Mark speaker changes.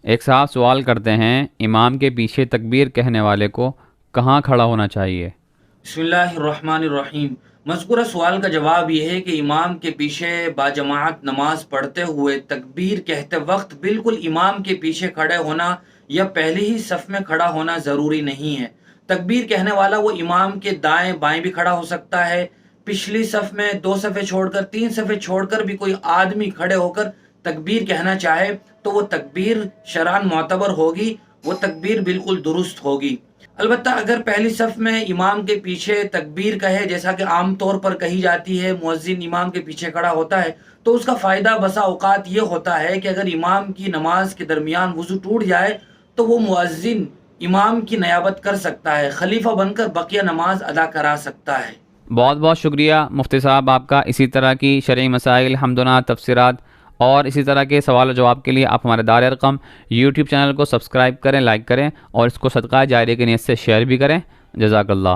Speaker 1: ایک صاحب سوال کرتے ہیں امام کے پیچھے تکبیر کہنے والے کو کہاں کھڑا ہونا چاہیے؟
Speaker 2: بسم اللہ الرحمن الرحیم۔ مذکورہ سوال کا جواب یہ ہے کہ امام کے پیچھے باجماعت نماز پڑھتے ہوئے تکبیر کہتے وقت بالکل امام کے پیچھے کھڑے ہونا یا پہلے ہی صف میں کھڑا ہونا ضروری نہیں ہے۔ تکبیر کہنے والا وہ امام کے دائیں بائیں بھی کھڑا ہو سکتا ہے۔ پچھلی صف میں 2 صفیں چھوڑ کر 3 صفیں چھوڑ کر بھی کوئی آدمی کھڑے ہو کر تکبیر کہنا چاہے تو وہ تکبیر شرعاً معتبر ہوگی، وہ تکبیر بالکل درست ہوگی۔ البتہ اگر پہلی صف میں امام کے پیچھے تکبیر کہے، جیسا کہ عام طور پر کہی جاتی ہے، مؤذن امام کے پیچھے کھڑا ہوتا ہے، تو اس کا فائدہ بسا اوقات یہ ہوتا ہے کہ اگر امام کی نماز کے درمیان وضو ٹوٹ جائے تو وہ مؤذن امام کی نیابت کر سکتا ہے، خلیفہ بن کر بقیہ نماز ادا کرا سکتا ہے۔
Speaker 1: بہت بہت شکریہ مفتی صاحب آپ کا۔ اسی طرح کی شرعی مسائل، حمدونات، تفسیرات اور اسی طرح کے سوال و جواب کے لیے آپ ہمارے دار ارقم یوٹیوب چینل کو سبسکرائب کریں، لائک کریں اور اس کو صدقہ جاریہ کی نیت سے شیئر بھی کریں۔ جزاک اللہ۔